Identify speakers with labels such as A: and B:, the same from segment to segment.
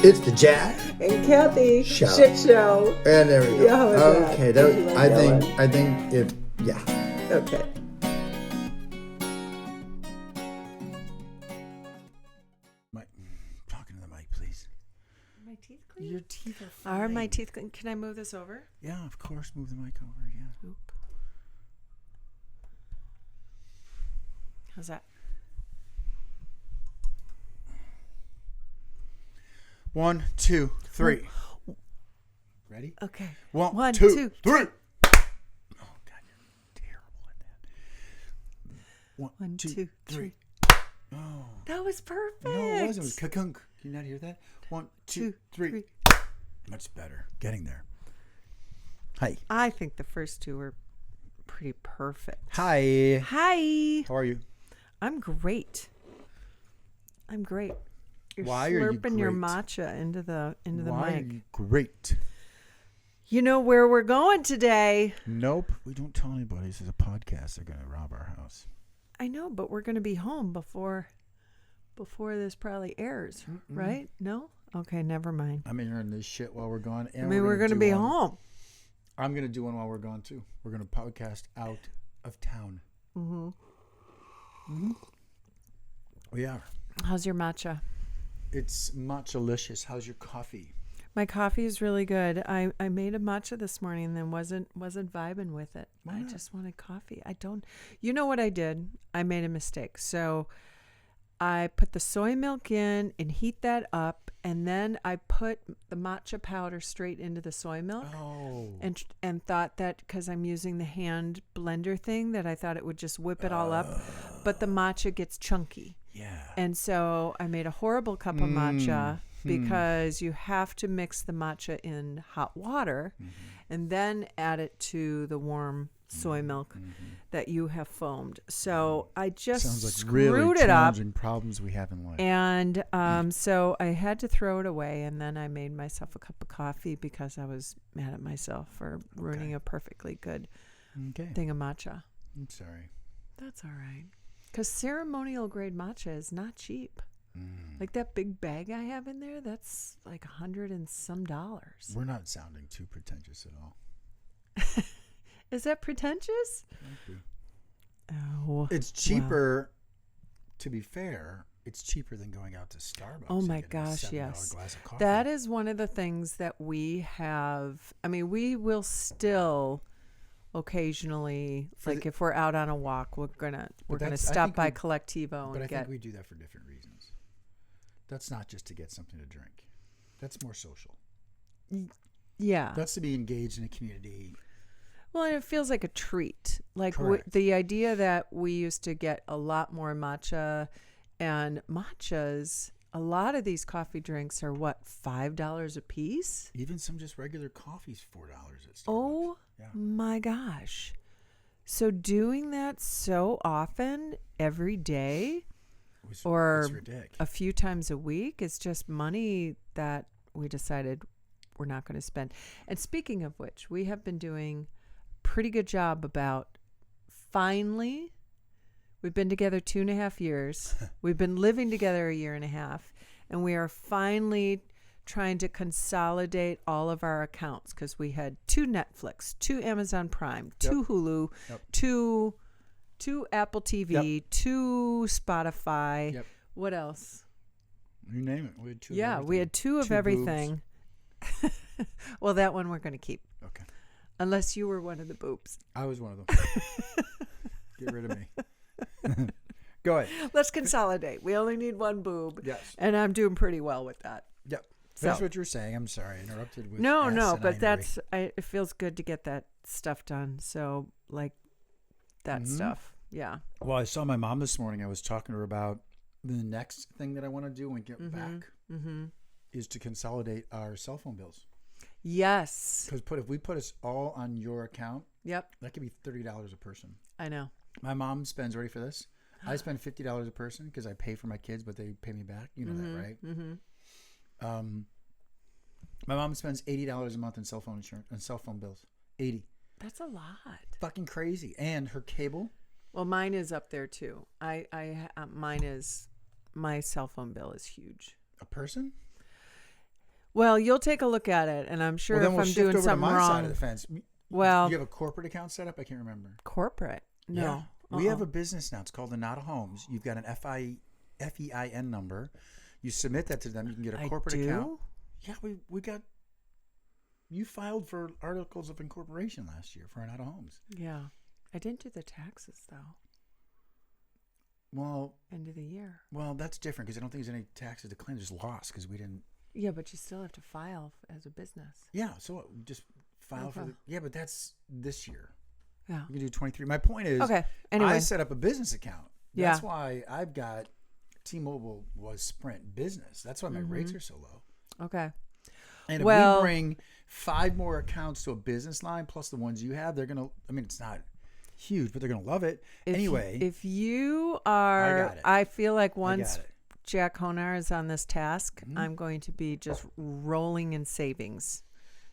A: It's the Jack
B: and Kathy
A: Show.
B: Shit Show.
A: And there we go.
B: Yeah,
A: Okay,
B: Did you like
A: I
B: that
A: think
B: one?
A: I think it. Yeah.
B: Okay.
A: Talking to the mic, please.
B: My teeth clean?
A: Your teeth are fine.
B: Are my teeth clean? Can I move this over?
A: Yeah, of course. Move the mic over. Yeah.
B: Oop. How's that?
A: 1, 2, 3. Ready?
B: Okay.
A: 1, 2, 3. Oh God, you're terrible at that. 1, 2, 3. Oh.
B: That was perfect.
A: No, it wasn't. It was kakunk. Can you not hear that? 1, 2, 3. Much better. Getting there. Hi.
B: I think the first two were pretty perfect.
A: Hi.
B: Hi.
A: How are you?
B: I'm great. You're
A: Why are you
B: slurping your
A: great?
B: matcha into the
A: Why
B: mic.
A: are you great?
B: You know where we're going today.
A: Nope. We don't tell anybody. This is a podcast. They're going to rob our house.
B: I know, but we're going to be home before this probably airs, right? No? Okay, never mind.
A: I'm hearing this shit while we're gone. And
B: We're going to be home.
A: I'm going to do one while we're gone, too. We're going to podcast out of town.
B: Mm-hmm.
A: Mm-hmm. We are.
B: How's your matcha?
A: It's matcha-licious. How's your coffee?
B: My coffee is really good. I made a matcha this morning and then wasn't vibing with it.
A: Why
B: I
A: not?
B: just wanted coffee. You know what I did? I made a mistake. So I put the soy milk in and heat that up, and then I put the matcha powder straight into the soy milk.
A: Oh.
B: And thought that because I'm using the hand blender thing that I thought it would just whip it all up, but the matcha gets chunky.
A: Yeah.
B: And so I made a horrible cup of matcha because you have to mix the matcha in hot water and then add it to the warm soy milk that you have foamed. So I just
A: Sounds like
B: screwed
A: really
B: it up.
A: challenging problems we have in life.
B: And so I had to throw it away, and then I made myself a cup of coffee because I was mad at myself for ruining a perfectly good thing of matcha.
A: I'm sorry.
B: That's all right. Because ceremonial grade matcha is not cheap. Like that big bag I have in there, that's like $100 and some.
A: We're not sounding too pretentious at all.
B: Is that pretentious?
A: Might be.
B: Oh.
A: It's cheaper, to be fair, it's cheaper than going out to Starbucks.
B: Oh my
A: and getting a
B: gosh,
A: $7
B: yes.
A: glass of coffee.
B: That is one of the things that we have. I mean, we will still occasionally, like if we're out on a walk, we're gonna stop by Collectivo
A: But
B: and
A: I
B: get.
A: think we do that for different reasons. That's not just to get something to drink. That's more social.
B: Yeah.
A: That's to be engaged in a community.
B: Well, and it feels like a treat. Like
A: Correct.
B: the idea that we used to get a lot more matcha, and matchas, a lot of these coffee drinks are what, $5 a piece?
A: Even some just regular coffee's $4 at Starbucks.
B: Oh my gosh. So doing that so often every day or
A: it's ridiculous.
B: a few times a week is just money that we decided we're not going to spend. And speaking of which, we have been doing a pretty good job about finally, we've been together 2.5 years. We've been living together 1.5 years, and we are finally trying to consolidate all of our accounts because we had 2 Netflix, 2 Amazon Prime, 2 Hulu, 2 Apple TV, 2 Spotify.
A: Yep.
B: What else?
A: You name it. We had 2 of
B: Yeah,
A: everything.
B: we had 2 of
A: 2
B: everything. Well, that one we're going to keep.
A: Okay.
B: Unless you were one of the boobs.
A: I was one of them. Get rid of me. Go ahead.
B: Let's consolidate. We only need 1 boob.
A: Yes.
B: And I'm doing pretty well with that.
A: Yep.
B: So-
A: That's what you're saying. I'm sorry. I interrupted with
B: No,
A: asininity.
B: but it feels good to get that stuff done. So, like, that stuff. Yeah.
A: Well, I saw my mom this morning. I was talking to her about the next thing that I want to do when we get back is to consolidate our cell phone bills.
B: Yes.
A: Because if we put us all on your account,
B: Yep.
A: that could be $30 a person.
B: I know.
A: My mom spends, ready for this? I spend $50 a person because I pay for my kids, but they pay me back. You know that, right? Mm-hmm. My mom spends $80 a month in cell phone insurance and cell phone bills. 80.
B: That's a lot.
A: Fucking crazy. And her cable.
B: Well, mine is up there too. Mine is, my cell phone bill is huge.
A: A person?
B: Well, you'll take a look at it, and I'm sure
A: Well, then
B: if
A: we'll
B: I'm
A: shift
B: doing
A: over to
B: something
A: my
B: wrong.
A: side of the fence.
B: Well,
A: you have a corporate account set up? I can't remember.
B: Corporate? No.
A: Yeah. We have a business now. It's called the Nada Homes. You've got an FEIN number. You submit that to them. You can get a corporate account. Yeah, we got. You filed for articles of incorporation last year for Nada Homes.
B: Yeah, I didn't do the taxes though.
A: Well,
B: end of the year.
A: Well, that's different because I don't think there's any taxes to claim. There's loss because we didn't.
B: Yeah, but you still have to file as a business.
A: Yeah, so just file for the. Yeah, but that's this year.
B: Yeah,
A: you can do 23. My point is,
B: okay. Anyway,
A: I set up a business account.
B: Yeah,
A: that's why I've got T-Mobile was Sprint Business. That's why my rates are so low.
B: Okay.
A: And if we bring 5 more accounts to a business line plus the ones you have, they're gonna. I mean, it's not huge, but they're gonna love it anyway.
B: If you are, I feel like once Jack Honar is on this task, I'm going to be just rolling in savings.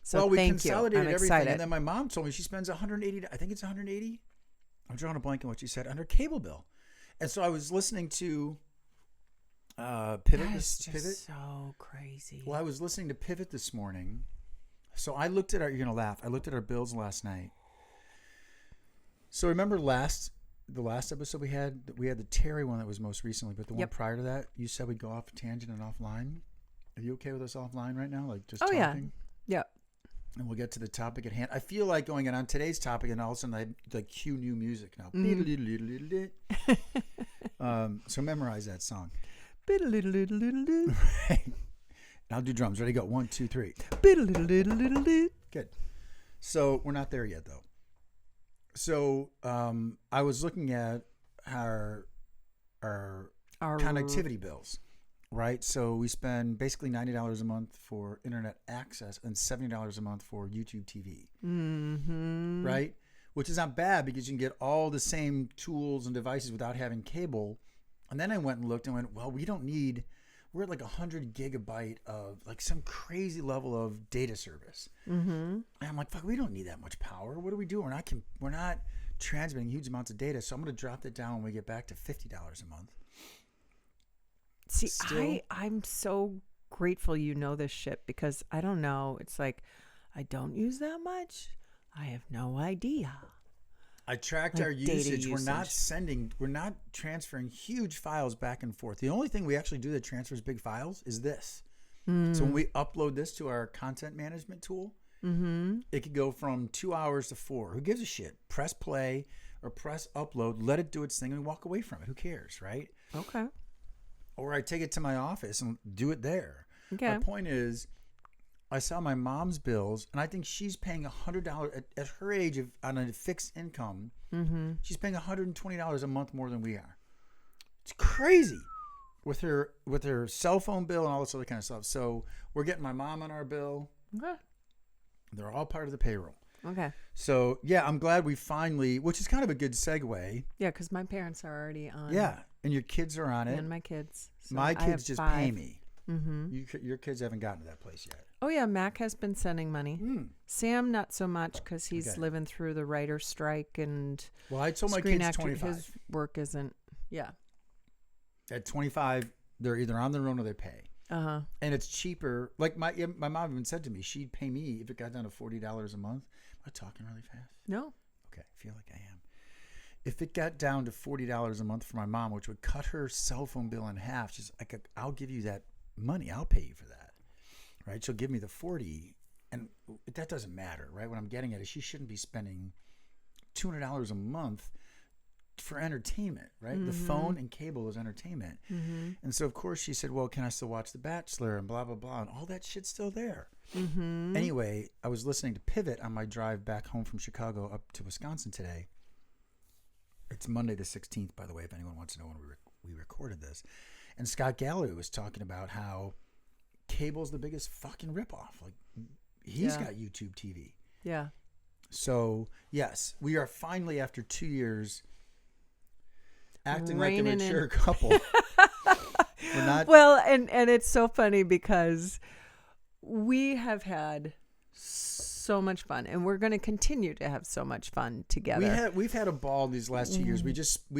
B: So
A: we
B: thank you. I'm
A: everything,
B: excited.
A: And then my mom told me she spends $180. I think it's $180. I'm drawing a blank on what she said under cable bill. And so I was listening to Pivot.
B: That is just
A: Pivot.
B: So crazy.
A: Well, I was listening to Pivot this morning. So I looked at our. You're gonna laugh. I looked at our bills last night. So remember the last episode we had the Terry one that was most recently, but the one prior to that, you said we'd go off tangent and offline. Are you okay with us offline right now? Like just talking?
B: Yeah.
A: And we'll get to the topic at hand. I feel like going on today's topic, and all of a sudden I like cue new music now. So memorize that song. Right. And I'll do drums. Ready? Go. 1, 2, 3. Good. So we're not there yet, though. So I was looking at our connectivity bills. Right, so we spend basically $90 a month for internet access and $70 a month for YouTube TV.
B: Mm-hmm.
A: Right, which is not bad because you can get all the same tools and devices without having cable. And then I went and looked and went, well, we don't need. We're at like 100 gigabyte of like some crazy level of data service.
B: Mm-hmm.
A: And I'm like, fuck, we don't need that much power. What do we do? We're not transmitting huge amounts of data. So I'm going to drop that down when we get back to $50 a month.
B: See, I'm so grateful you know this shit because I don't know. It's like I don't use that much. I have no idea.
A: I tracked our usage. We're not transferring huge files back and forth. The only thing we actually do that transfers big files is this. So when we upload this to our content management tool, it could go from 2 hours to 4. Who gives a shit? Press play or press upload, let it do its thing and walk away from it. Who cares, right?
B: Okay.
A: Or I take it to my office and do it there.
B: Okay.
A: My point is, I saw my mom's bills, and I think she's paying $100 at her age on a fixed income. Mm-hmm. She's paying $120 a month more than we are. It's crazy with her cell phone bill and all this other kind of stuff. So we're getting my mom on our bill.
B: Okay.
A: They're all part of the payroll.
B: Okay.
A: So yeah, I'm glad we finally, which is kind of a good segue.
B: Yeah, because my parents are already on.
A: Yeah. And your kids are on it.
B: And my kids. So
A: my kids just
B: 5.
A: pay me.
B: Mm-hmm.
A: Your kids haven't gotten to that place yet.
B: Oh, yeah. Mac has been sending money. Sam, not so much because he's living through the writer's strike and.
A: Well, I told my kids 25.
B: His work isn't. Yeah.
A: At 25, they're either on their own or they pay.
B: Uh-huh. And
A: it's cheaper. Like my mom even said to me, she'd pay me if it got down to $40 a month. Am I talking really fast?
B: No.
A: Okay. I feel like I am. If it got down to $40 a month for my mom, which would cut her cell phone bill in half, she's like, I'll give you that money. I'll pay you for that. Right? She'll give me the 40. And that doesn't matter, right? What I'm getting at is she shouldn't be spending $200 a month for entertainment, right? Mm-hmm. The phone and cable is entertainment. Mm-hmm. And so, of course, she said, well, can I still watch The Bachelor and blah, blah, blah. And all that shit's still there. Mm-hmm. Anyway, I was listening to Pivot on my drive back home from Chicago up to Wisconsin today. It's Monday the 16th, by the way, if anyone wants to know when we recorded this. And Scott Galloway was talking about how cable's the biggest fucking ripoff. Like, he's got YouTube TV.
B: Yeah.
A: So, yes, we are finally, after 2 years, acting like a mature couple. We're not.
B: Well, and it's so funny because we have had so much fun, and we're going to continue to have so much fun together.
A: We've had a ball these last 2 years. We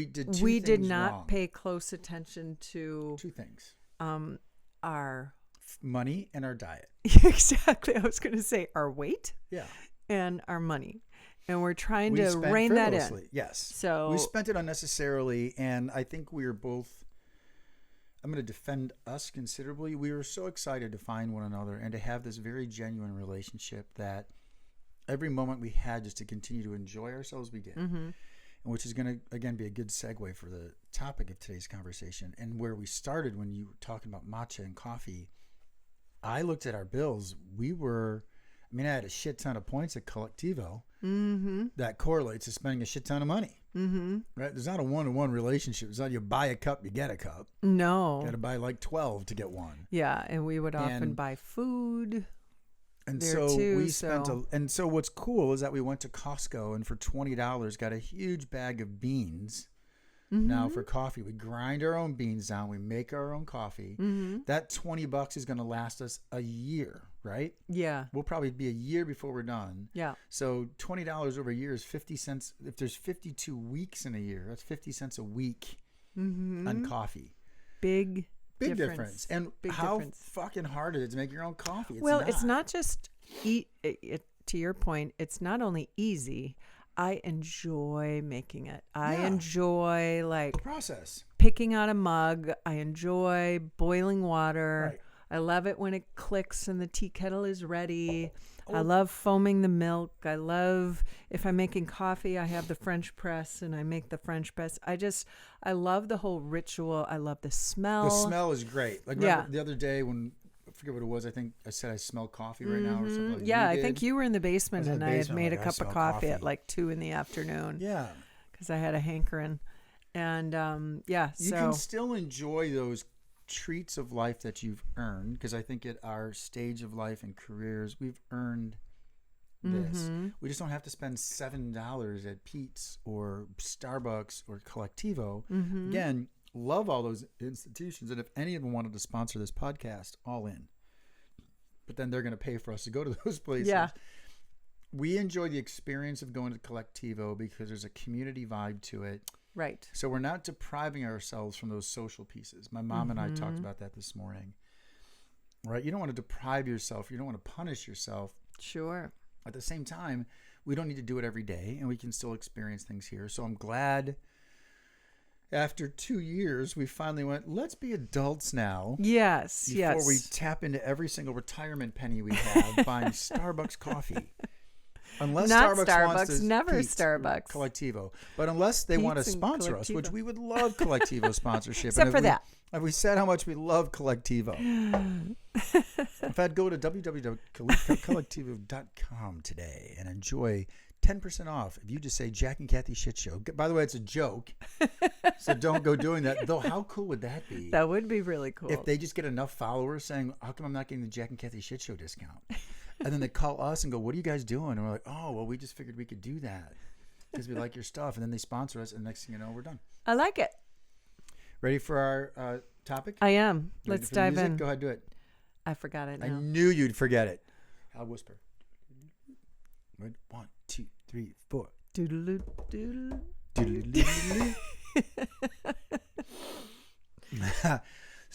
A: did
B: did not
A: wrong.
B: Pay close attention to
A: two things.
B: Our
A: money and our diet.
B: Exactly. I was going to say our weight
A: Yeah.
B: and our money. And we're trying
A: We
B: to
A: spent
B: rein that in.
A: frivolously, yes.
B: So
A: we spent it unnecessarily, and I think we were both, I'm going to defend us considerably. We were so excited to find one another and to have this very genuine relationship that every moment we had just to continue to enjoy ourselves, we did.
B: Mm-hmm.
A: And which is going to, again, be a good segue for the topic of today's conversation. And where we started when you were talking about matcha and coffee, I looked at our bills. I had a shit ton of points at Collectivo.
B: Mm-hmm.
A: That correlates to spending a shit ton of money.
B: Mm-hmm.
A: Right? There's not a one-to-one relationship. It's not you buy a cup, you get a cup.
B: No.
A: You got to buy like 12 to get one.
B: Yeah, and we would often buy food.
A: And
B: there
A: so
B: too,
A: we spent and so what's cool is that we went to Costco and for $20 got a huge bag of beans.
B: Mm-hmm.
A: Now for coffee, we grind our own beans down, we make our own coffee.
B: Mm-hmm.
A: That $20 is going to last us a year, right?
B: Yeah.
A: We'll probably be a year before we're done.
B: Yeah.
A: So $20 over a year is 50 cents. If there's 52 weeks in a year, that's 50 cents a week on coffee.
B: Big
A: difference. And how fucking hard is it to make your own coffee?
B: It's not just to your point, it's not only easy. I enjoy making it. I enjoy
A: the process.
B: Picking out a mug. I enjoy boiling water.
A: Right.
B: I love it when it clicks and the tea kettle is ready. I love foaming the milk. I love, if I'm making coffee, I have the French press and I make the French press. I love the whole ritual. I love the smell.
A: The smell is great. Like remember the other day when, I forget what it was, I think I said I smell coffee right now or something like
B: I think you were in the basement and I had made a cup of coffee at like 2 p.m.
A: Yeah.
B: Because I had a hankering. And
A: you can still enjoy those treats of life that you've earned, because I think at our stage of life and careers, we've earned this. We just don't have to spend $7 at Pete's or Starbucks or Collectivo. Again, love all those institutions, and if any of them wanted to sponsor this podcast, all in. But then they're going to pay for us to go to those places.
B: Yeah.
A: We enjoy the experience of going to Collectivo because there's a community vibe to it.
B: Right.
A: So we're not depriving ourselves from those social pieces. My mom and I talked about that this morning. Right? You don't want to deprive yourself. You don't want to punish yourself.
B: Sure.
A: At the same time, we don't need to do it every day, and we can still experience things here. So I'm glad after 2 years, we finally went, let's be adults now.
B: Yes,
A: before we tap into every single retirement penny we have buying Starbucks coffee. Unless
B: Not
A: Starbucks wants to
B: never
A: Pete's,
B: Starbucks.
A: Collectivo. But unless they want to sponsor us, which we would love Collectivo sponsorship.
B: Except for that.
A: If we said how much we love Collectivo. If I'd go to www.collectivo.com today and enjoy 10% off if you just say Jack and Kathy Shit Show. By the way, it's a joke. So don't go doing that. Though how cool would that be?
B: That would be really cool.
A: If they just get enough followers saying, how come I'm not getting the Jack and Kathy Shit Show discount? And then they call us and go, what are you guys doing? And we're like, oh, well, we just figured we could do that because we like your stuff. And then they sponsor us. And next thing you know, we're done.
B: I like it.
A: Ready for our topic?
B: I am. Let's dive in.
A: Go ahead, do it.
B: I forgot it now.
A: I knew you'd forget it. I'll whisper. 1, 2, 3, 4.
B: Doodle doodle.
A: Doodle.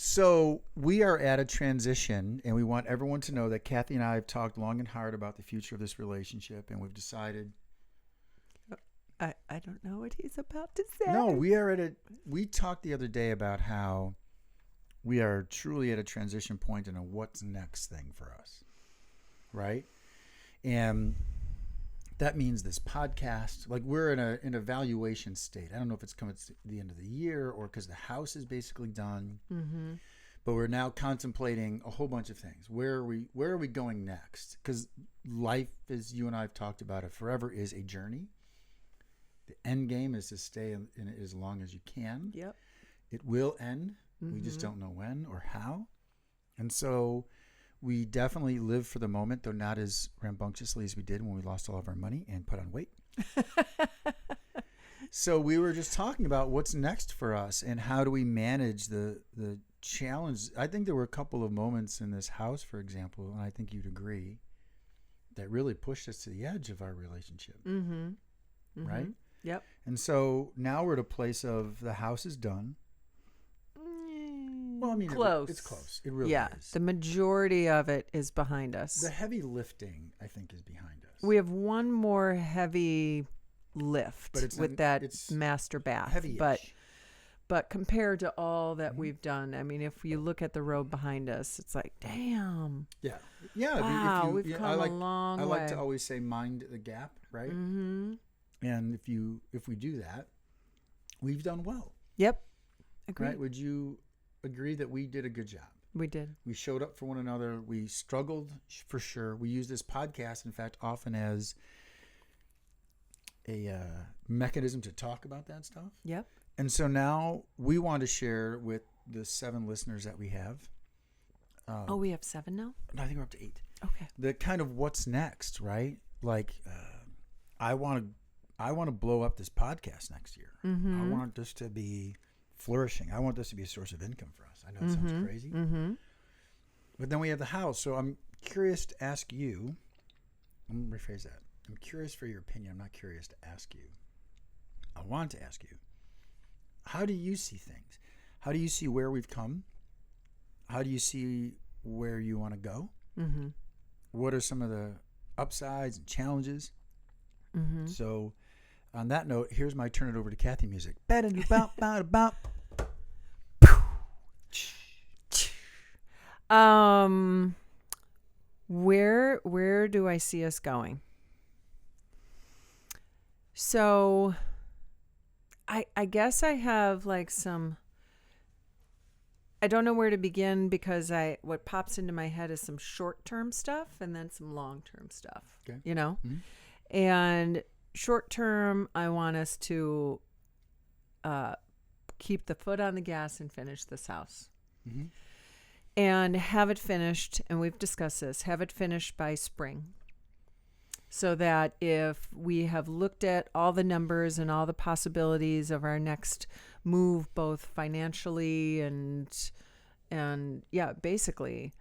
A: So we are at a transition, and we want everyone to know that Kathy and I have talked long and hard about the future of this relationship, and we've decided.
B: I don't know what he's about to say.
A: No, we talked the other day about how we are truly at a transition point in a what's next thing for us, right? And that means this podcast, like we're in an evaluation state. I don't know if it's coming to the end of the year or because the house is basically done. Mm-hmm. But we're now contemplating a whole bunch of things. Where are we going next? Because life, as you and I have talked about it forever, is a journey. The end game is to stay in it as long as you can.
B: Yep.
A: It will end. Mm-hmm. We just don't know when or how. And so we definitely live for the moment, though not as rambunctiously as we did when we lost all of our money and put on weight. So we were just talking about what's next for us and how do we manage the challenge. I think there were a couple of moments in this house, for example, and I think you'd agree, that really pushed us to the edge of our relationship. Mm-hmm. Mm-hmm. Right?
B: Yep.
A: And so now we're at a place of the house is done. Well, I mean,
B: close.
A: It's close. It really is.
B: The majority of it is behind us.
A: The heavy lifting, I think, is behind us.
B: We have one more heavy lift with that master bath.
A: Heavy-ish.
B: But compared to all that we've done, I mean, if you look at the road behind us, it's like, damn.
A: Yeah.
B: Wow, we've come a long way.
A: I like to always say mind the gap, right?
B: Mm-hmm.
A: And if we do that, we've done well.
B: Yep. Agreed.
A: Right? Would you agree that we did a good job?
B: We did.
A: We showed up for one another. We struggled for sure. We use this podcast, in fact, often as a mechanism to talk about that stuff.
B: Yep.
A: And so now we want to share with the 7 listeners that we have.
B: We have 7 now?
A: I think we're up to 8.
B: Okay.
A: The kind of what's next, right? Like, I want to blow up this podcast next year.
B: Mm-hmm.
A: I want this to be flourishing. I want this to be a source of income for us. I know it sounds crazy.
B: Mm-hmm.
A: But then we have the house. So I'm curious to ask you. I'm going to rephrase that. I'm curious for your opinion. I'm not curious to ask you. I want to ask you. How do you see things? How do you see where we've come? How do you see where you want to go?
B: Mm-hmm.
A: What are some of the upsides and challenges?
B: Mm-hmm.
A: So on that note, here's my turn it over to Kathy music.
B: Where do I see us going? So I guess I have like I don't know where to begin because what pops into my head is some short-term stuff and then some long-term stuff.
A: Okay.
B: You know?
A: Mm-hmm.
B: And short-term, I want us to keep the foot on the gas and finish this house.
A: Mm-hmm.
B: And have it finished, and we've discussed this, have it finished by spring. So that if we have looked at all the numbers and all the possibilities of our next move, both financially and yeah, basically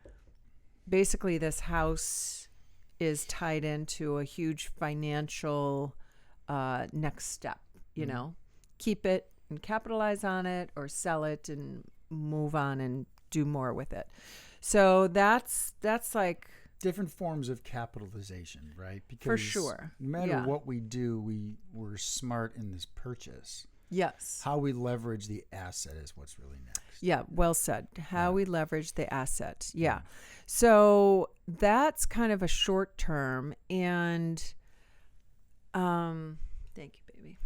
B: this house is tied into a huge financial next step, you know, keep it and capitalize on it or sell it and move on and do more with it. So that's like
A: different forms of capitalization, right? Because
B: for sure.
A: No matter what we do, we're smart in this purchase.
B: Yes.
A: How we leverage the asset is what's really next.
B: Yeah, well said. How we leverage the asset. Yeah. So that's kind of a short term. And thank you, baby.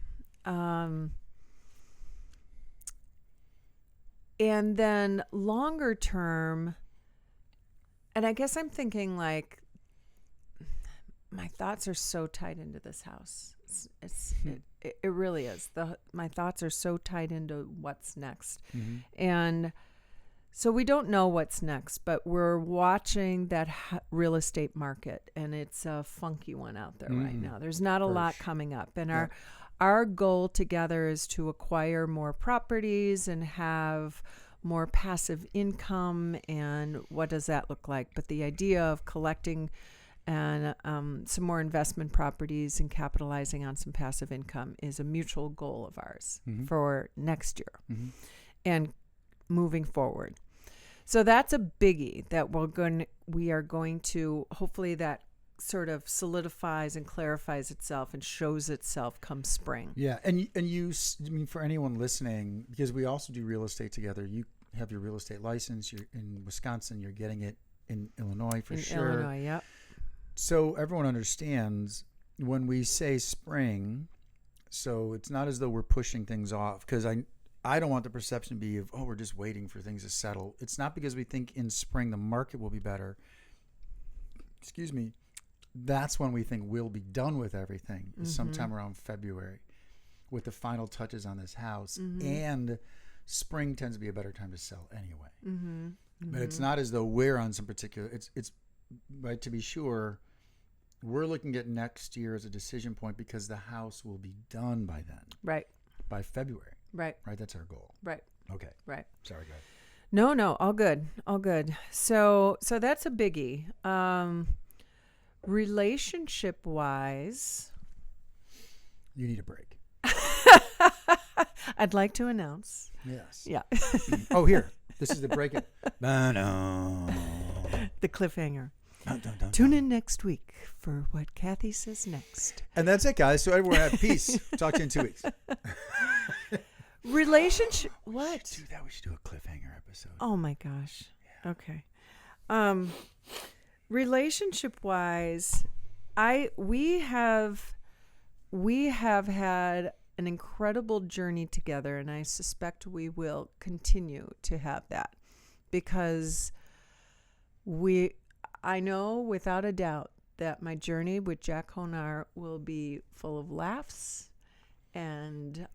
B: And then longer term, and I guess I'm thinking like my thoughts are so tied into this house. It really is. My thoughts are so tied into what's next.
A: Mm-hmm.
B: And so we don't know what's next, but we're watching that real estate market, and it's a funky one out there right now. There's not a lot coming up. And our goal together is to acquire more properties and have more passive income. And what does that look like? But the idea of collecting and some more investment properties and capitalizing on some passive income is a mutual goal of ours for next year and moving forward. So that's a biggie that we are going to, hopefully that sort of solidifies and clarifies itself and shows itself come spring.
A: Yeah. And you, I mean, for anyone listening, because we also do real estate together, you have your real estate license, you're in Wisconsin, you're getting it in Illinois for sure.
B: Illinois, yep.
A: So everyone understands when we say spring, so it's not as though we're pushing things off, because I don't want the perception to be of, we're just waiting for things to settle. It's not because we think in spring the market will be better. Excuse me. That's when we think we'll be done with everything, sometime around February with the final touches on this house. And spring tends to be a better time to sell anyway. But it's not as though we're on some particular, it's but to be sure, we're looking at next year as a decision point because the house will be done by then. Right. By February. Right. Right. That's our goal.
B: Right.
A: Okay.
B: Right.
A: Sorry, go ahead.
B: No, all good. All good. So that's a biggie. Relationship wise,
A: you need a break.
B: I'd like to announce.
A: Yes.
B: Yeah.
A: Oh, here. This is the break.
B: The cliffhanger.
A: Dun, dun, dun,
B: Tune
A: dun.
B: in next week for what Kathy says next.
A: And that's it, guys. So everyone have peace. Talk to you in 2 weeks.
B: Relationship. What?
A: Do that. We should do a cliffhanger episode.
B: Oh my gosh. Yeah. Okay. Relationship wise, we have had an incredible journey together, and I suspect we will continue to have that because I know without a doubt that my journey with Jack Honar will be full of laughs and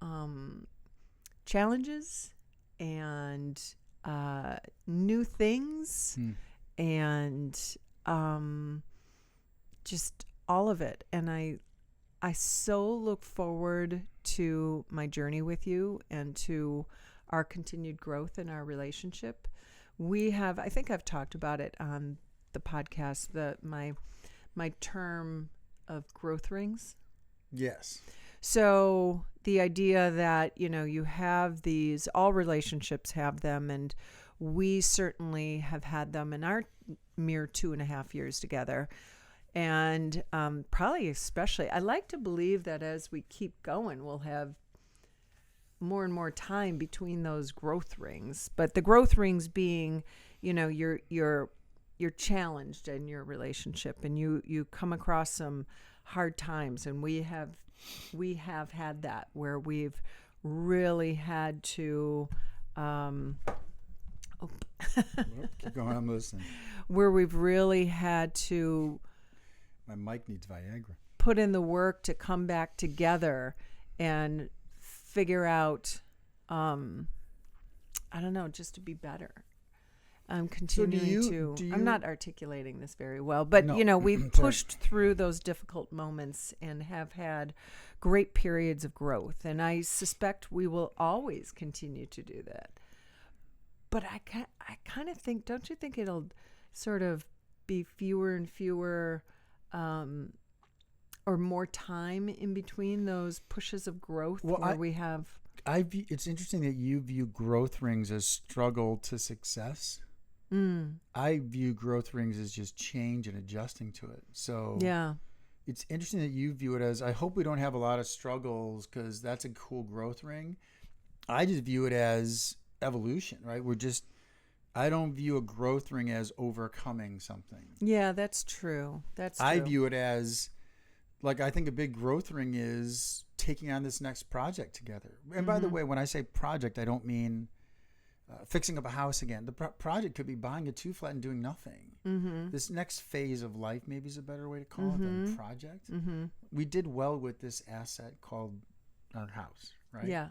B: challenges and new things and just all of it. And I so look forward to my journey with you and to our continued growth in our relationship. I think I've talked about it on the podcast, my term of growth rings.
A: Yes.
B: So the idea that, you have these, all relationships have them, and we certainly have had them in our mere 2.5 years together. And probably especially, I like to believe that as we keep going, we'll have more and more time between those growth rings. But the growth rings being, you're challenged in your relationship, and you come across some hard times, and we have had that where we've really had to
A: Keep going. I'm listening.
B: where we've really had to
A: My mic needs Viagra.
B: put in the work to come back together and figure out I don't know, just to be better. I'm continuing I'm not articulating this very well, but
A: No.
B: we've pushed through those difficult moments and have had great periods of growth, and I suspect we will always continue to do that. But I kind of think, don't you think it'll sort of be fewer and fewer or more time in between those pushes of growth we have?
A: It's interesting that you view growth rings as struggle to success. I view growth rings as just change and adjusting to it. So
B: yeah,
A: it's interesting that you view it as, I hope we don't have a lot of struggles because that's a cool growth ring. I just view it as evolution, right? I don't view a growth ring as overcoming something.
B: Yeah, that's true.
A: I view it as, like, I think a big growth ring is taking on this next project together. And by the way, when I say project, I don't mean fixing up a house again. The project could be buying a 2-flat and doing nothing. This next phase of life maybe is a better way to call it than project. We did well with this asset called our house, right?
B: Yeah.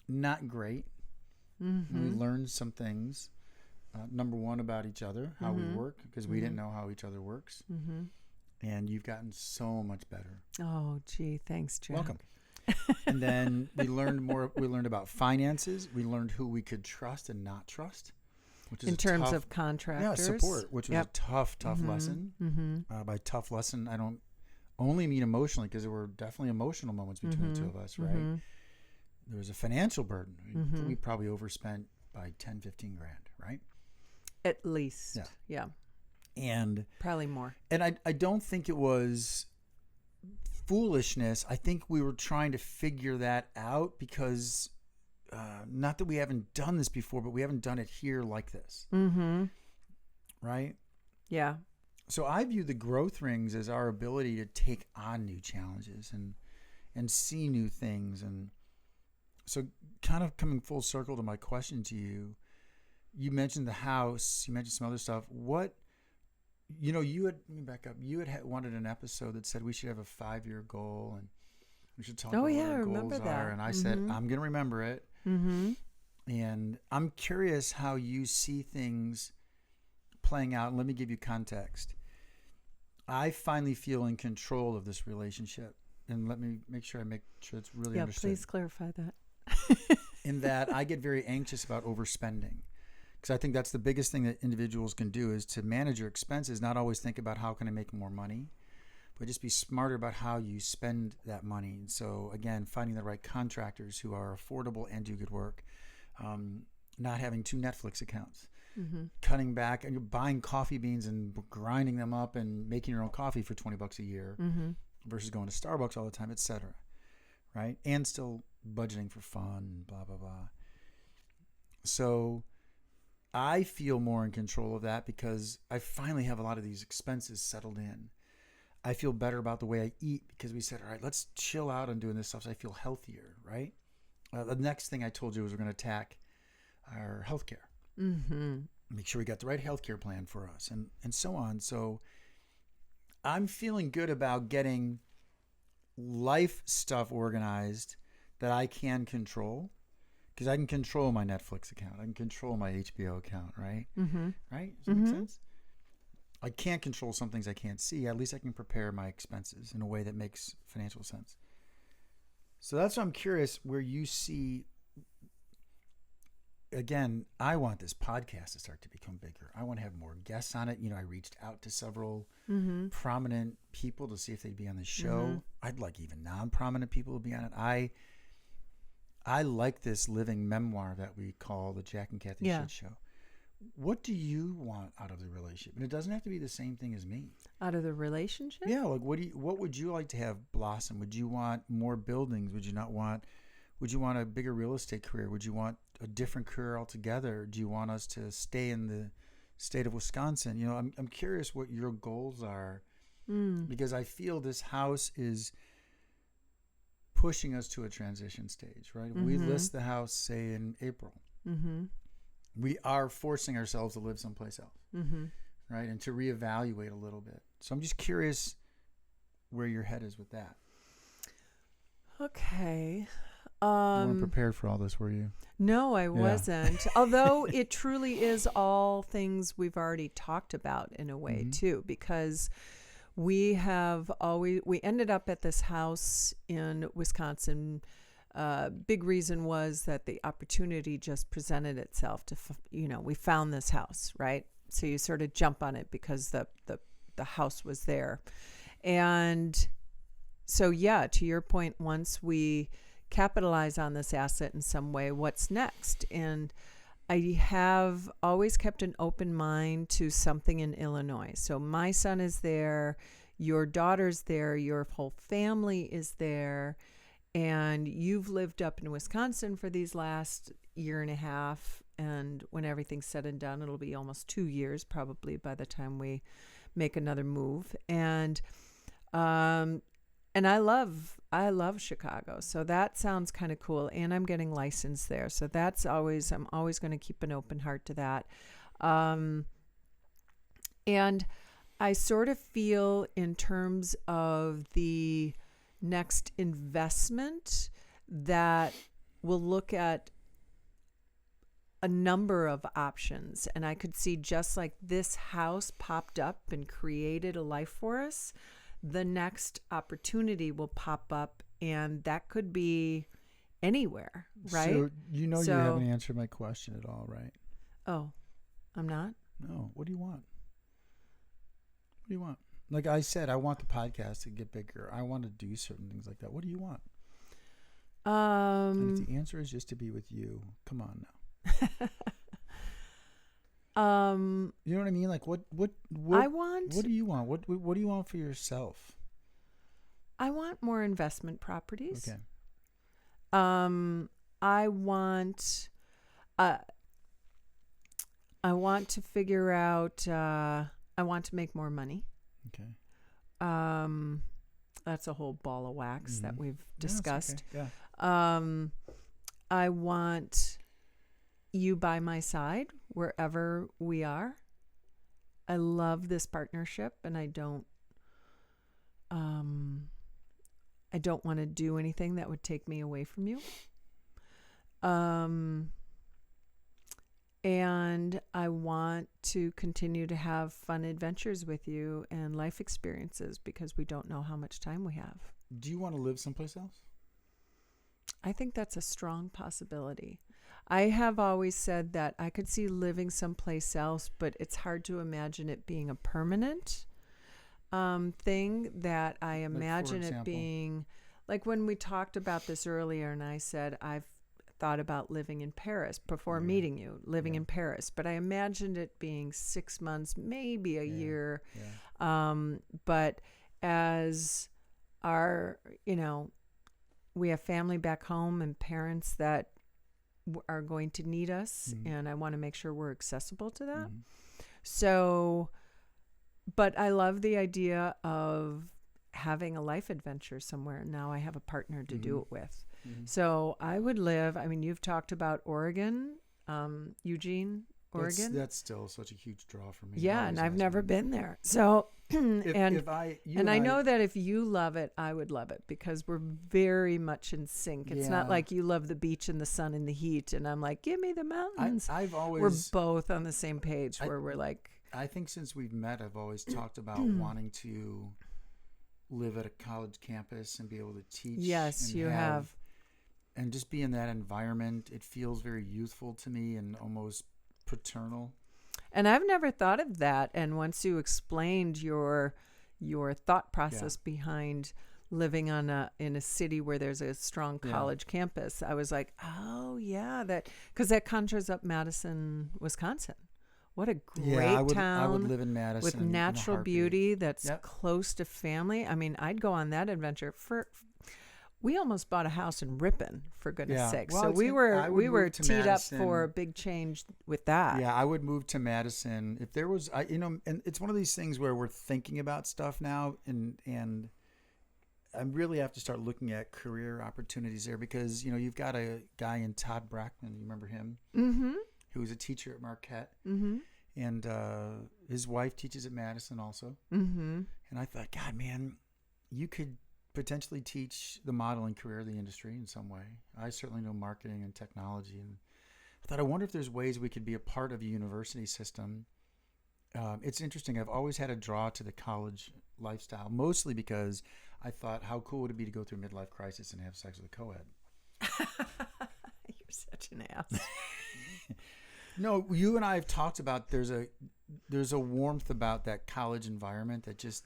A: Not great. We learned some things. Number one, about each other, how we work, because we didn't know how each other works. And you've gotten so much better.
B: Oh, gee, thanks, Jack.
A: Welcome. And then we learned more. We learned about finances. We learned who we could trust and not trust, which is
B: in terms of contractors.
A: Yeah, support, which was a tough lesson. By tough lesson, I don't only mean emotionally, because there were definitely emotional moments between the two of us, right? There was a financial burden. We probably overspent by 10, 15 grand, right?
B: At least. Yeah.
A: And
B: probably more.
A: And I don't think it was foolishness. I think we were trying to figure that out because not that we haven't done this before, but we haven't done it here like this. Right?
B: Yeah.
A: So I view the growth rings as our ability to take on new challenges and see new things. And so kind of coming full circle to my question to you, you mentioned the house, you mentioned some other stuff. What, you had, let me back up. You had wanted an episode that said we should have a 5-year goal and we should talk about what our goals are. And I said, I'm going to remember it. And I'm curious how you see things playing out. And let me give you context. I finally feel in control of this relationship. And let me make sure it's really understood.
B: Yeah, please clarify that.
A: In that I get very anxious about overspending. Because I think that's the biggest thing that individuals can do is to manage your expenses, not always think about how can I make more money, but just be smarter about how you spend that money. And so, again, finding the right contractors who are affordable and do good work. not having 2 Netflix accounts, cutting back and you're buying coffee beans and grinding them up and making your own coffee for $20 a year versus going to Starbucks all the time, etc. Right? And still budgeting for fun and blah, blah, blah. So I feel more in control of that because I finally have a lot of these expenses settled in. I feel better about the way I eat because we said, all right, let's chill out on doing this stuff so I feel healthier, right? The next thing I told you was we're going to attack our healthcare. Make sure we got the right healthcare plan for us and so on. So I'm feeling good about getting life stuff organized that I can control because I can control my Netflix account. I can control my HBO account, right? Right? Does that make sense? I can't control some things I can't see. At least I can prepare my expenses in a way that makes financial sense. So that's why I'm curious where you see, again, I want this podcast to start to become bigger. I want to have more guests on it. You know, I reached out to several prominent people to see if they'd be on the show. I'd like even non-prominent people to be on it. I like this living memoir that we call the Jack and Kathy Shit Show. What do you want out of the relationship? And it doesn't have to be the same thing as me. Out of the relationship? Yeah, like what would you like to have blossom? Would you want more buildings? Would you want a bigger real estate career? Would you want a different career altogether? Do you want us to stay in the state of Wisconsin? You know, I'm curious what your goals are because I feel this house is pushing us to a transition stage, right? We list the house, say, in April. We are forcing ourselves to live someplace else, right? And to reevaluate a little bit. So I'm just curious where your head is with that. Okay. You weren't prepared for all this, were you? No, I wasn't. Although it truly is all things we've already talked about in a way too, because we ended up at this house in Wisconsin. Big reason was that the opportunity just presented itself to, we found this house, right? So you sort of jump on it because the house was there. And so, to your point, once we capitalize on this asset in some way, what's next? And I have always kept an open mind to something in Illinois. So my son is there, your daughter's there, your whole family is there. And you've lived up in Wisconsin for these last year and a half. And when everything's said and done, it'll be almost 2 years probably by the time we make another move. And I love Chicago. So that sounds kind of cool. And I'm getting licensed there. So I'm always going to keep an open heart to that. And I sort of feel in terms of the next investment that we'll look at a number of options. And I could see just like this house popped up and created a life for us, the next opportunity will pop up, and that could be anywhere, right? So you haven't answered my question at all, right? Oh, I'm not? No. What do you want? What do you want? Like I said, I want the podcast to get bigger. I want to do certain things like that. What do you want? And if the answer is just to be with you, come on now. You know what I mean? Like what I want. What do you want? What do you want for yourself? I want more investment properties. Okay. I want to figure out. I want to make more money. Okay. That's a whole ball of wax that we've discussed. Okay. Yeah. I want you by my side wherever we are. I love this partnership, and I don't want to do anything that would take me away from you. And I want to continue to have fun adventures with you and life experiences because we don't know how much time we have. Do you want to live someplace else? I think that's a strong possibility. I have always said that I could see living someplace else, but it's hard to imagine it being a permanent thing. That I imagine it being like when we talked about this earlier, and I said I've
B: thought about living in Paris before meeting you, living in Paris, but I imagined it being 6 months, maybe a year. But as our, we have family back home and parents that are going to need us, and I want to make sure we're accessible to that. So, but I love the idea of having a life adventure somewhere. Now I have a partner to do it with. So I would live, you've talked about Oregon, Eugene, Oregon.
A: That's still such a huge draw for me.
B: Yeah, and I've never been there. So, I know that if you love it, I would love it, because we're very much in sync. It's not like you love the beach and the sun and the heat, and I'm like, give me the mountains. We're both on the same page where we're like.
A: I think since we've met, I've always talked about wanting to live at a college campus and be able to teach.
B: Yes, you have.
A: And just be in that environment. It feels very youthful to me and almost paternal.
B: And I've never thought of that. And once you explained your thought process behind living in a city where there's a strong college campus, I was like, oh yeah, because that conjures up Madison, Wisconsin. What a great town.
A: I would live in Madison
B: with natural beauty that's close to family. I'd go on that adventure. We almost bought a house in Ripon, for goodness sake. Well, so we were teed
A: Madison.
B: up for a big change with that.
A: Yeah, I would move to Madison if there was, and it's one of these things where we're thinking about stuff now, and I really have to start looking at career opportunities there, because you've got a guy in Todd Brackman. You remember him? Mm-hmm. Who was a teacher at Marquette, and his wife teaches at Madison also. Mm-hmm. And I thought, God, man, you could potentially teach the modeling career, the industry in some way. I certainly know marketing and technology, and I thought, I wonder if there's ways we could be a part of a university system. It's interesting. I've always had a draw to the college lifestyle, mostly because I thought, how cool would it be to go through a midlife crisis and have sex with a co-ed?
B: You're such an ass.
A: No, you and I have talked about there's a warmth about that college environment that just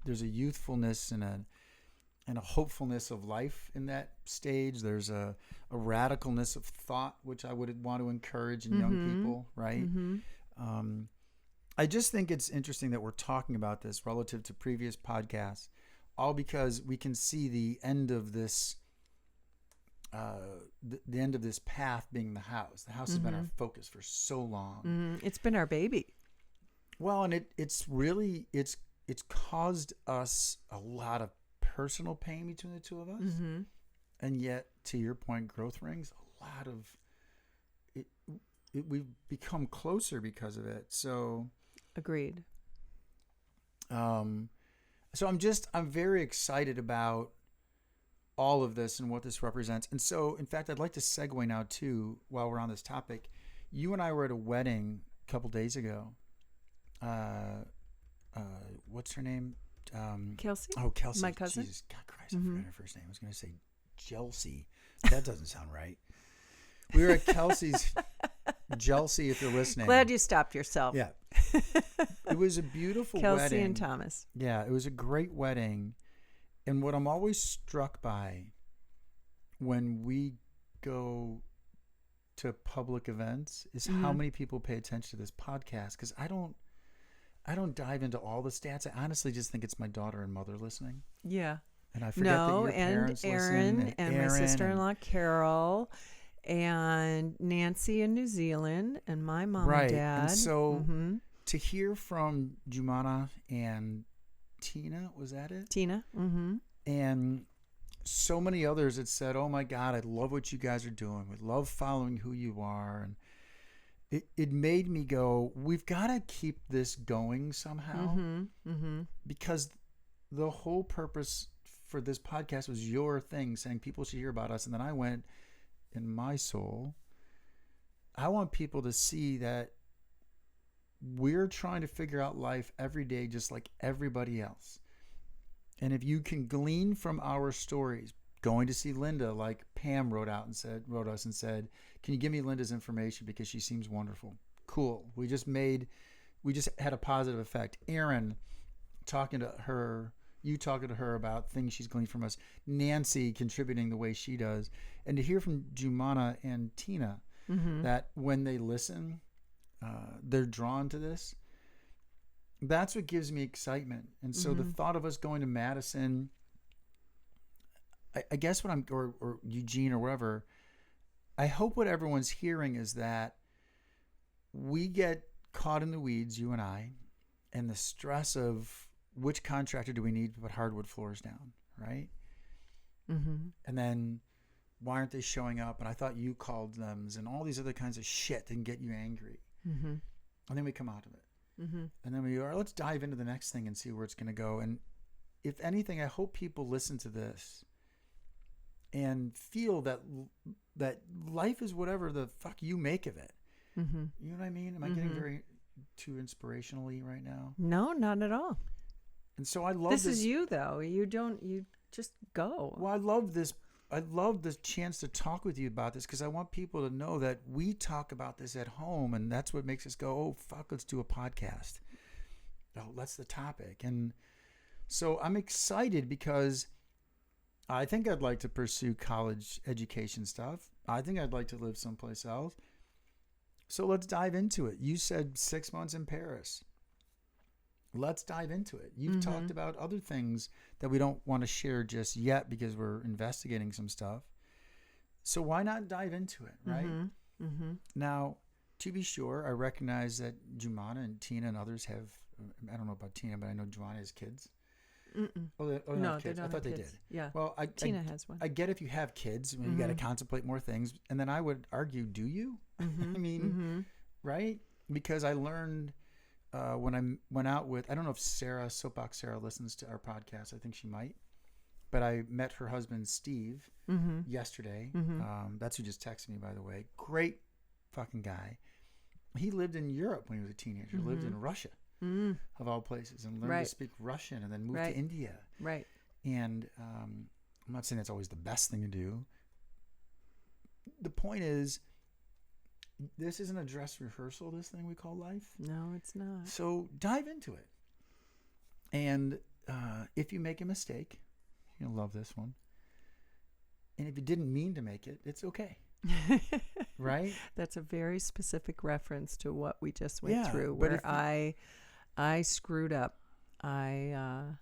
A: there's a youthfulness and a hopefulness of life in that stage. There's a radicalness of thought, which I would want to encourage in young people, right? I just think it's interesting that we're talking about this relative to previous podcasts, all because we can see the end of this the end of this path being the house. The house has been our focus for so long.
B: It's been our baby.
A: Well, and it's caused us a lot of personal pain between the two of us, and yet, to your point, growth rings a lot of it. We've become closer because of it. So,
B: agreed.
A: So I'm very excited about all of this and what this represents. And so, in fact, I'd like to segue now too, while we're on this topic. You and I were at a wedding a couple days ago. What's her name?
B: Kelsey?
A: Oh, Kelsey.
B: My cousin?
A: Jesus, God Christ, I forgot her first name. I was going to say Chelsea. That doesn't sound right. We were at Kelsey's. Chelsea, if you're listening.
B: Glad you stopped yourself.
A: Yeah. It was a beautiful
B: Kelsey
A: wedding.
B: Kelsey and Thomas.
A: Yeah, it was a great wedding. And what I'm always struck by when we go to public events is how many people pay attention to this podcast, because I don't dive into all the stats. I honestly just think it's my daughter and mother listening.
B: Yeah.
A: And I forget that your parents
B: Aaron
A: listen.
B: And my sister-in-law Carol and Nancy in New Zealand and my mom and dad.
A: And so to hear from Jumana and Tina, was that it?
B: Tina.
A: And so many others that said, oh my God, I love what you guys are doing. We love following who you are. And it made me go, we've got to keep this going somehow, because the whole purpose for this podcast was your thing, saying people should hear about us. And then I went, in my soul, I want people to see that we're trying to figure out life every day just like everybody else. And if you can glean from our stories, going to see Linda, like Pam wrote us and said, can you give me Linda's information because she seems wonderful. Cool. We just had a positive effect. Aaron, talking to her, you talking to her about things she's gleaned from us, Nancy contributing the way she does, and to hear from Jumana and Tina that when they listen, they're drawn to this. That's what gives me excitement. And so the thought of us going to Madison, I guess what or Eugene or wherever, I hope what everyone's hearing is that we get caught in the weeds, you and I, and the stress of which contractor do we need to put hardwood floors down, right? And then why aren't they showing up? And I thought you called them, and all these other kinds of shit that can get you angry. And then we come out of it. And then we are, let's dive into the next thing and see where it's going to go. And if anything, I hope people listen to this and feel that life is whatever the fuck you make of it. You know what I mean? Am I getting very too inspirationally right now?
B: No, not at all.
A: And so I love
B: this is you though. You just go.
A: Well, I love this. I love the chance to talk with you about this because I want people to know that we talk about this at home, and that's what makes us go, oh, fuck, let's do a podcast. Oh, that's the topic. And so I'm excited because I think I'd like to pursue college education stuff. I think I'd like to live someplace else. So let's dive into it. You said 6 months in Paris. Let's dive into it. You've talked about other things that we don't want to share just yet because we're investigating some stuff. So why not dive into it, right? Now, to be sure, I recognize that Jumana and Tina and others have, I don't know about Tina, but I know Jumana has kids. Oh, they don't
B: No,
A: have kids.
B: they don't
A: I thought
B: have
A: they
B: kids.
A: did.
B: Yeah.
A: Well,
B: Tina has one.
A: I get if you have kids, you got to contemplate more things. And then I would argue, do you? I mean, right? Because I learned when I went out with, I don't know if Soapbox Sarah listens to our podcast. I think she might. But I met her husband, Steve, yesterday. That's who just texted me, by the way. Great fucking guy. He lived in Europe when he was a teenager. Lived in Russia, of all places, and learned to speak Russian and then moved to India.
B: Right.
A: And I'm not saying that's always the best thing to do. The point is, this isn't a dress rehearsal, this thing we call life.
B: No, it's not.
A: So dive into it. And if you make a mistake, you'll love this one. And if you didn't mean to make it, it's okay. Right?
B: That's a very specific reference to what we just went through,
A: but
B: where I screwed up. I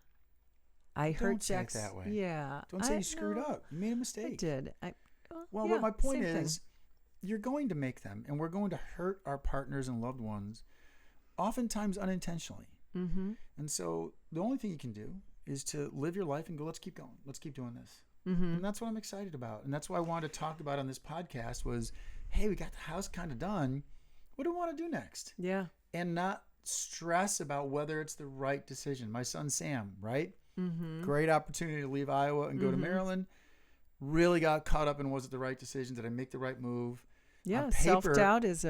B: hurt Jack's.
A: Don't say it that way.
B: Yeah.
A: Don't say you screwed up. You made a mistake.
B: I did.
A: Well, but my point is, you're going to make them, and we're going to hurt our partners and loved ones, oftentimes unintentionally. And so the only thing you can do is to live your life and go, let's keep going. Let's keep doing this. And that's what I'm excited about. And that's what I wanted to talk about on this podcast was, hey, we got the house kind of done. What do we want to do next?
B: Yeah.
A: And not stress about whether it's the right decision. My son, Sam, right? Great opportunity to leave Iowa and go to Maryland. Really got caught up in, was it the right decision? Did I make the right move?
B: Yeah, self-doubt is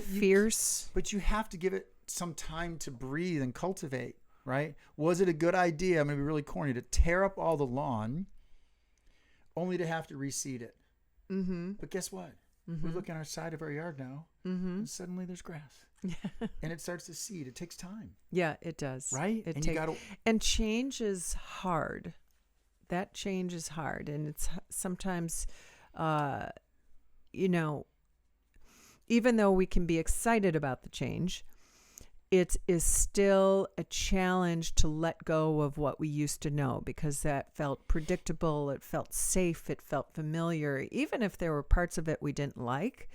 B: fierce.
A: But you have to give it some time to breathe and cultivate, right? Was it a good idea? I'm going to be really corny, to tear up all the lawn only to have to reseed it. But guess what? We look on our side of our yard now, and suddenly there's grass. And it starts to seed. It takes time.
B: Yeah, it does.
A: Right?
B: And change is hard. That change is hard. And it's sometimes, even though we can be excited about the change, it is still a challenge to let go of what we used to know, because that felt predictable, it felt safe, it felt familiar. Even if there were parts of it we didn't like,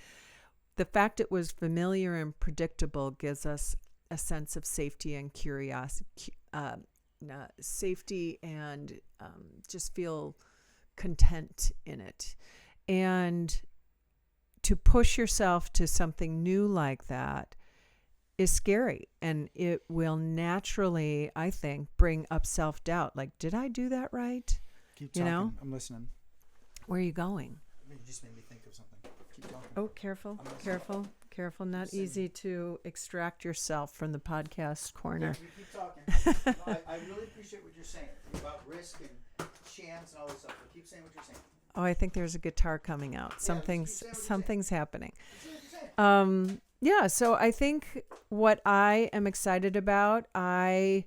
B: the fact it was familiar and predictable gives us a sense of safety and curiosity, just feel content in it. And to push yourself to something new like that is scary, and it will naturally, I think, bring up self-doubt. Like, did I do that right?
A: Keep talking. I'm listening.
B: Where are you going?
A: You just made me think of something. Keep talking.
B: Oh, careful. Not easy to extract yourself from the podcast corner.
A: You keep talking. I really appreciate what you're saying about risk and chance and all this stuff. So keep saying what you're saying.
B: Oh, I think there's a guitar coming out. Something's happening. So I think what I am excited about, I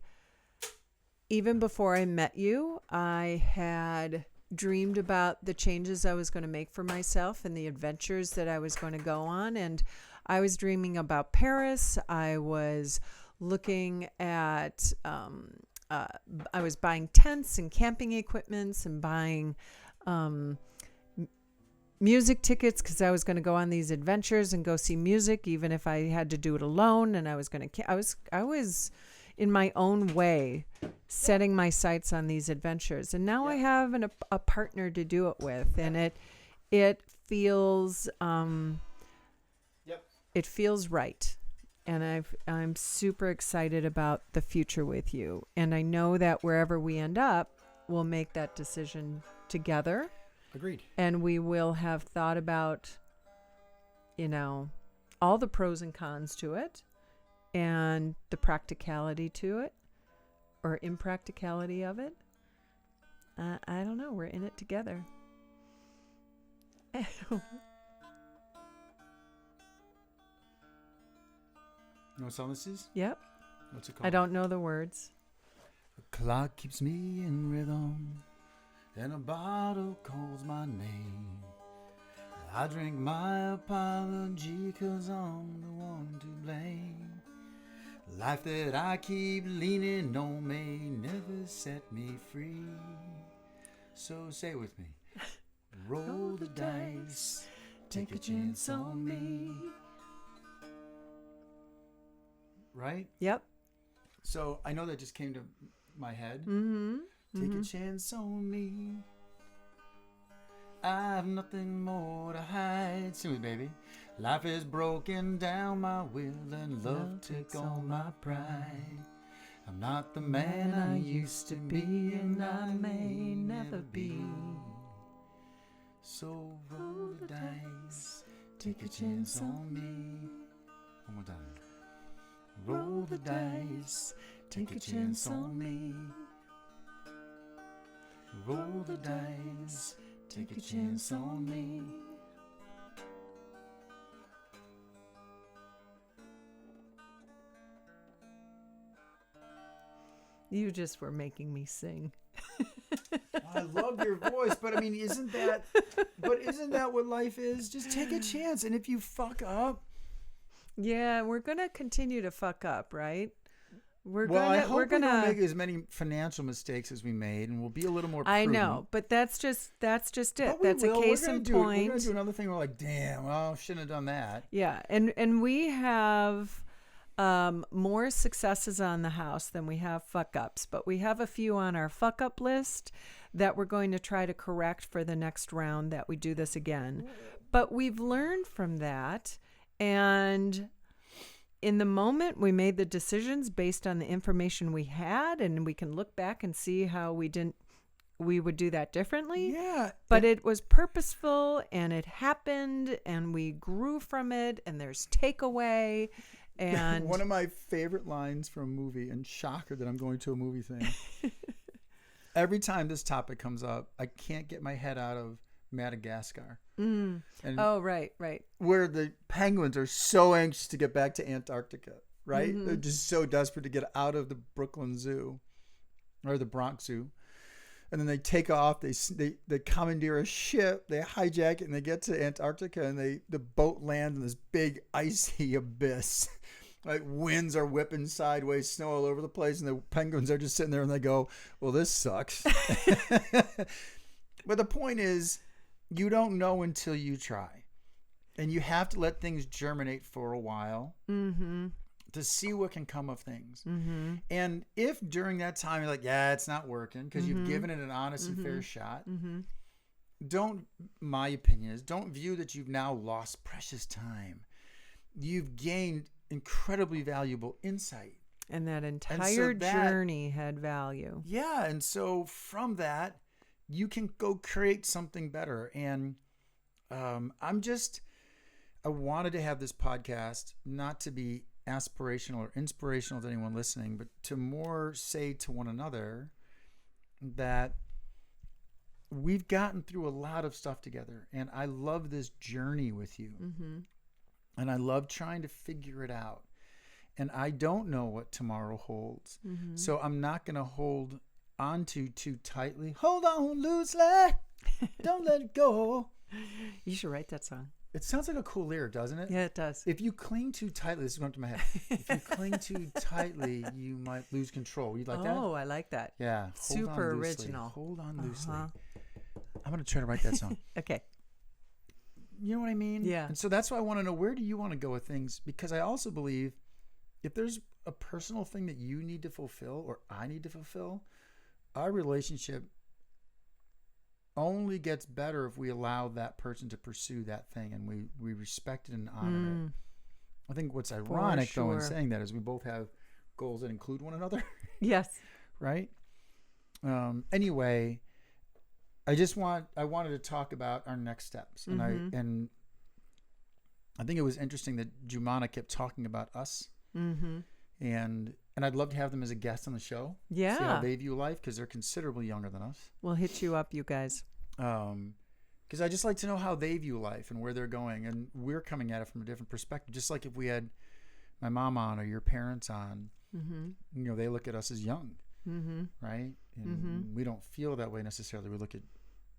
B: even before I met you, I had dreamed about the changes I was going to make for myself and the adventures that I was going to go on. And I was dreaming about Paris. I was looking at, I was buying tents and camping equipments and buying music tickets because I was going to go on these adventures and go see music, even if I had to do it alone. And I was going to, I was in my own way setting my sights on these adventures. And now I have a partner to do it with. And it feels, it feels right. And I'm super excited about the future with you. And I know that wherever we end up, we'll make that decision together.
A: Agreed.
B: And we will have thought about, all the pros and cons to it and the practicality to it or impracticality of it. I don't know. We're in it together.
A: You know what song this is?
B: Yep.
A: What's it called?
B: I don't know the words.
A: The clock keeps me in rhythm, and a bottle calls my name. I drink my apology 'cause I'm the one to blame. Life that I keep leaning on may never set me free. So say it with me. Roll the dice, take a chance on me. Right?
B: Yep.
A: So I know that just came to my head.
B: Mm-hmm.
A: Take a chance on me. I have nothing more to hide. Sing with me, baby. Life has broken down my will and love took on my pride. I'm not the man I used to be and I may never be. So roll the dice, take a chance on me. One more time. Roll the dice, take a chance on me. Roll the dice, take a chance on me.
B: You just were making me sing.
A: I love your voice, but I mean, isn't that what life is? Just take a chance, and if you fuck up,
B: Yeah, we're gonna continue to fuck up, right?
A: I hope we don't make as many financial mistakes as we made, and we'll be a little more prudent.
B: I know, but that's just it.
A: But
B: That's a case in point.
A: We're gonna do another thing. We're like, damn, well, shouldn't have done that.
B: Yeah, and we have more successes on the house than we have fuck ups, but we have a few on our fuck up list that we're going to try to correct for the next round that we do this again. But we've learned from that, and in the moment we made the decisions based on the information we had, and we can look back and see how we would do that differently.
A: Yeah.
B: But it was purposeful, and it happened, and we grew from it, and there's takeaway. And
A: one of my favorite lines from a movie, and shocker that I'm going to a movie thing. Every time this topic comes up, I can't get my head out of Madagascar.
B: And right.
A: Where the penguins are so anxious to get back to Antarctica, right?
B: Mm-hmm.
A: They're just so desperate to get out of the Brooklyn Zoo or the Bronx Zoo. And then they take off, they commandeer a ship, they hijack it, and they get to Antarctica, and the boat lands in this big icy abyss. Like winds are whipping sideways, snow all over the place, and the penguins are just sitting there and they go, well, this sucks. But the point is, you don't know until you try. And you have to let things germinate for a while to see what can come of things. And if during that time you're like, yeah, it's not working, because you've given it an honest and fair shot, my opinion is, don't view that you've now lost precious time. You've gained incredibly valuable insight.
B: And that entire journey had value.
A: Yeah. And so from that, you can go create something better. And I wanted to have this podcast not to be aspirational or inspirational to anyone listening, but to more say to one another that we've gotten through a lot of stuff together. And I love this journey with you. And I love trying to figure it out. and I don't know what tomorrow holds.
B: Mm-hmm.
A: So I'm not going to hold onto too tightly. Hold on loosely. Don't let it go.
B: You should write that song.
A: It sounds like a cool lyric, doesn't it?
B: Yeah, it does.
A: If you cling too tightly, this is going to my head. If you cling too tightly, you might lose control. You like that?
B: Oh, I like that.
A: Yeah.
B: Super original.
A: Hold on loosely. I'm going to try to write that song.
B: Okay.
A: You know what I mean?
B: Yeah.
A: And so that's why I want to know, where do you want to go with things? Because I also believe if there's a personal thing that you need to fulfill or I need to fulfill, our relationship only gets better if we allow that person to pursue that thing and we respect it and honor it. I think what's ironic though in saying that is we both have goals that include one another.
B: Yes.
A: Right? Anyway, I wanted to talk about our next steps. And I think it was interesting that Jumana kept talking about us.
B: Mm-hmm.
A: And I'd love to have them as a guest on the show.
B: Yeah.
A: See how they view life, because they're considerably younger than us.
B: We'll hit you up, you guys.
A: Because I just like to know how they view life and where they're going. And we're coming at it from a different perspective. Just like if we had my mom on or your parents on, they look at us as young, right? And we don't feel that way necessarily. We look at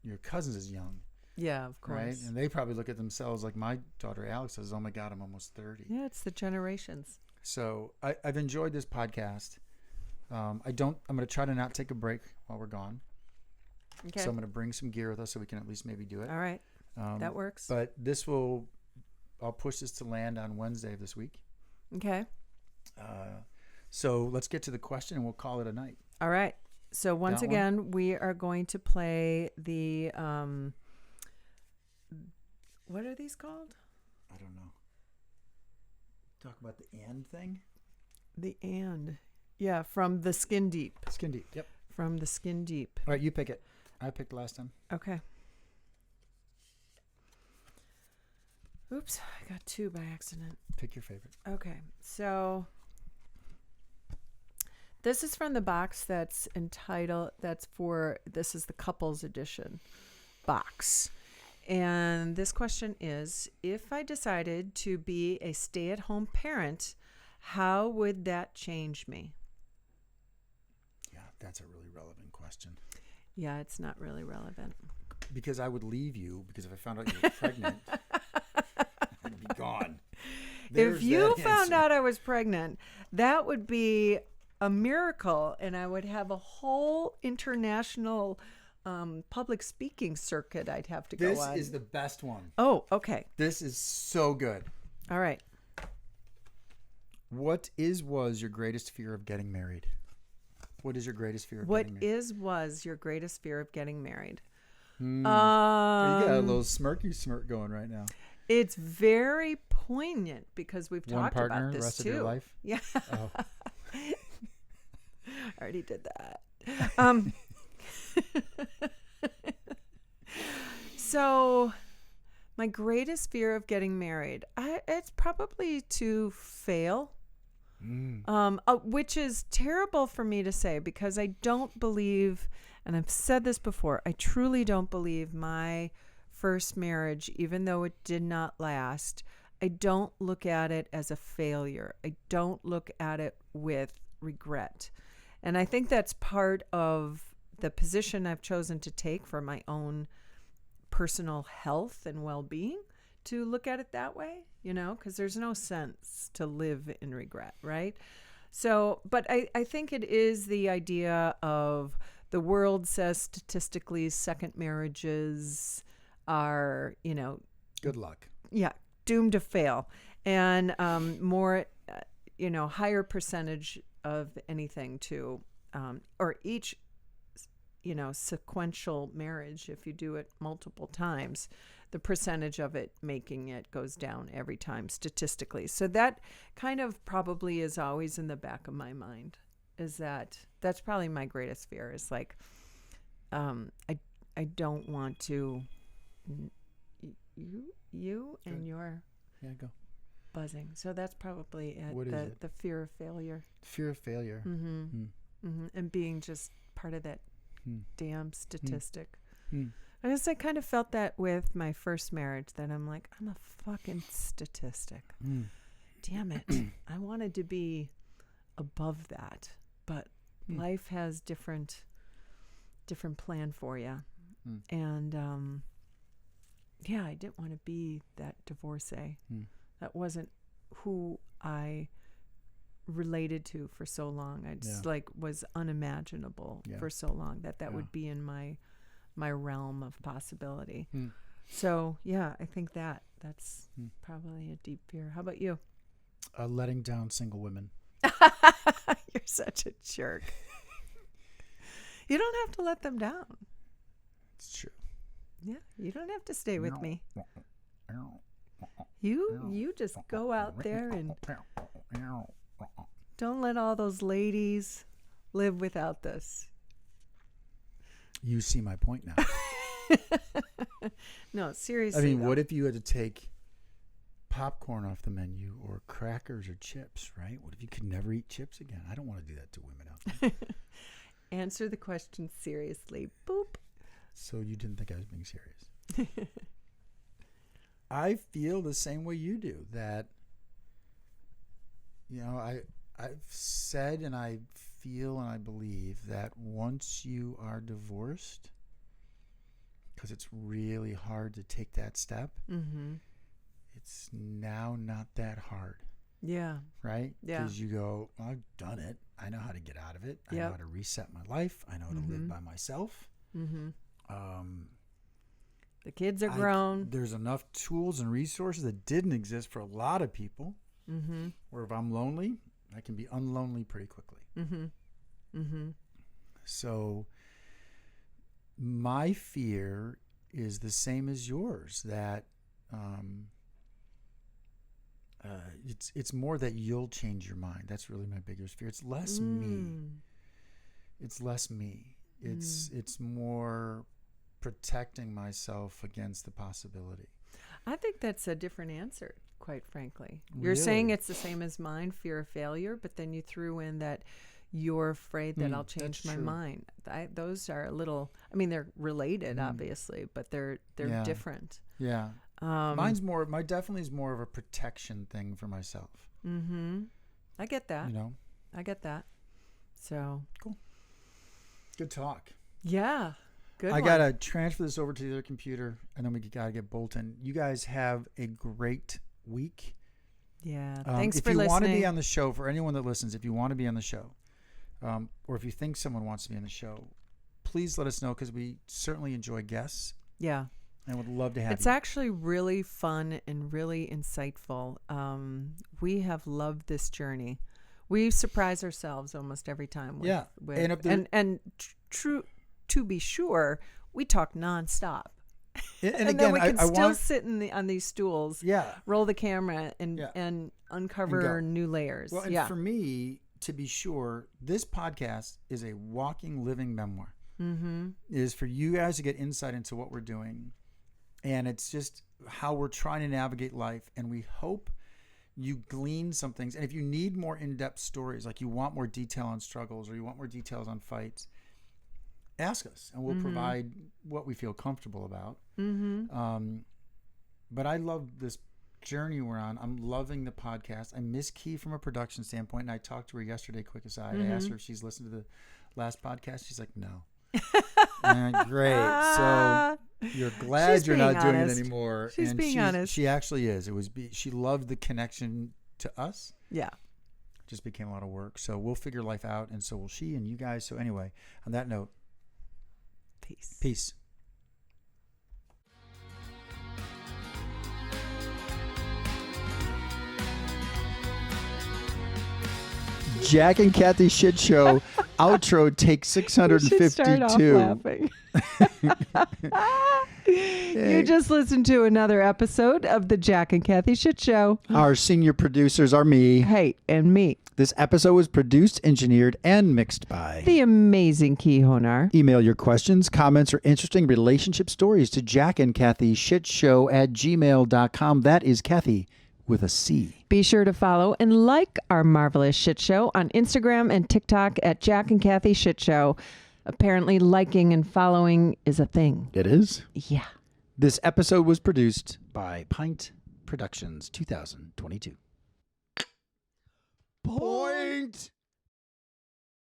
A: your cousins as young.
B: Yeah, of course.
A: Right? And they probably look at themselves like my daughter Alex says, oh my God, I'm almost 30.
B: Yeah, it's the generations.
A: So I've enjoyed this podcast. I'm going to try to not take a break while we're gone.
B: Okay.
A: So I'm going to bring some gear with us so we can at least maybe do it.
B: All right. That works.
A: But I'll push this to land on Wednesday of this week.
B: Okay.
A: So let's get to the question and we'll call it a night.
B: All right. So once again, we are going to play the, what are these called?
A: I don't know. Talk about the and thing?
B: The and. Yeah, from the Skin Deep.
A: Skin Deep, yep.
B: From the Skin Deep.
A: All right, you pick it. I picked last time.
B: Okay. Oops, I got two by accident.
A: Pick your favorite.
B: Okay, so this is from the box that's entitled, this is the couples edition box. And this question is, if I decided to be a stay-at-home parent, how would that change me?
A: Yeah, that's a really relevant question.
B: Yeah, it's not really relevant.
A: Because I would leave you, because if I found out you were pregnant, I'd be gone.
B: If you found out I was pregnant, that would be a miracle, and I would have a whole international public speaking circuit I'd have to go on.
A: This is the best one.
B: Oh, okay.
A: This is so good.
B: All right.
A: Was your greatest fear of getting married? What is your greatest fear of getting married?
B: Was your greatest fear of getting married?
A: You got a little smirky smirk going right now.
B: It's very poignant because we've
A: One
B: talked
A: partner,
B: about this
A: rest
B: too.
A: Of your life?
B: Yeah.
A: Oh.
B: I already did that. So my greatest fear of getting married, it's probably to fail. Which is terrible for me to say because I don't believe, and I've said this before, I truly don't believe my first marriage, even though it did not last, I don't look at it as a failure. I don't look at it with regret. And I think that's part of the position I've chosen to take for my own personal health and well-being, to look at it that way, because there's no sense to live in regret, right? So, but I think it is the idea of the world says statistically second marriages are,
A: good luck.
B: Yeah, doomed to fail. And more, higher percentage of anything to, or each, sequential marriage, if you do it multiple times, the percentage of it making it goes down every time statistically. So that kind of probably is always in the back of my mind, is that's probably my greatest fear, is like, I don't want to, you and your buzzing. So that's probably it.
A: What is it?
B: The fear of failure.
A: Fear of failure.
B: And being just part of that damn statistic. I guess I kind of felt that with my first marriage, that I'm like, I'm a fucking statistic. damn it, I wanted to be above that, but life has different plan for you. And I didn't want to be that divorcee. That wasn't who I related to for so long. I just was unimaginable for so long that would be in my realm of possibility. So I think that's probably a deep fear. How about you?
A: Letting down single women.
B: You're such a jerk. You don't have to let them down.
A: It's true.
B: Yeah, you don't have to stay with me. You just go out there and don't let all those ladies live without this.
A: You see my point now.
B: No, seriously.
A: I mean, what if you had to take popcorn off the menu or crackers or chips, right? What if you could never eat chips again? I don't want to do that to women out there.
B: Answer the question seriously. Boop.
A: So you didn't think I was being serious. I feel the same way you do, that, I've said and I feel and I believe that once you are divorced, because it's really hard to take that step, it's now not that hard.
B: Yeah.
A: Right?
B: Yeah.
A: Because you go, I've done it. I know how to get out of it. I know how to reset my life. I know how to live by myself.
B: The kids are grown.
A: There's enough tools and resources that didn't exist for a lot of people. Where if I'm lonely, I can be unlonely pretty quickly. So my fear is the same as yours, that it's more that you'll change your mind. That's really my biggest fear. It's less me. It's less me. It's more protecting myself against the possibility.
B: I think that's a different answer, quite frankly. You're saying it's the same as mine, fear of failure, but then you threw in that you're afraid that I'll change my mind. Those are a little, they're related, obviously, but they're different.
A: Yeah. My definitely is more of a protection thing for myself.
B: I get that. I get that. So.
A: Cool. Good talk.
B: Yeah. Good
A: I got to transfer this over to the other computer, and then we got to get Bolton. You guys have a great week.
B: Yeah. Thanks for listening.
A: If you want to be on the show, for anyone that listens, if you want to be on the show, or if you think someone wants to be on the show, please let us know, because we certainly enjoy guests.
B: Yeah.
A: And would love to have
B: It's actually really fun and really insightful. We have loved this journey. We surprise ourselves almost every time. True to be sure, we talk nonstop. And again, then we can still sit on these stools, roll the camera, and uncover new layers.
A: Well, and for me, to be sure, this podcast is a walking, living memoir. It is for you guys to get insight into what we're doing. And it's just how we're trying to navigate life. And we hope you glean some things. And if you need more in-depth stories, like you want more detail on struggles or you want more details on fights, ask us and we'll provide what we feel comfortable about. But I love this journey we're on. I'm loving the podcast. I miss Key from a production standpoint. And I talked to her yesterday, quick aside. I asked her if she's listened to the last podcast. She's like, no. Great. So you're glad you're not doing it anymore.
B: She's being honest.
A: She actually is. She loved the connection to us.
B: Yeah.
A: It just became a lot of work. So we'll figure life out, and so will she and you guys. So anyway, on that note, peace. Jack and Kathy Shit Show outro take 652.
B: Start off laughing. You just listened to another episode of the Jack and Kathy Shit Show.
A: Our senior producers are me.
B: Hey, and me.
A: This episode was produced, engineered, and mixed by
B: the amazing Key Honar.
A: Email your questions, comments, or interesting relationship stories to jackandkathyshitshow@gmail.com. That is Kathy with a C.
B: Be sure to follow and like our marvelous shit show on Instagram and TikTok at Jack and Kathy Shit Show. Apparently liking and following is a thing.
A: It is?
B: Yeah.
A: This episode was produced by Pint Productions 2022. porn.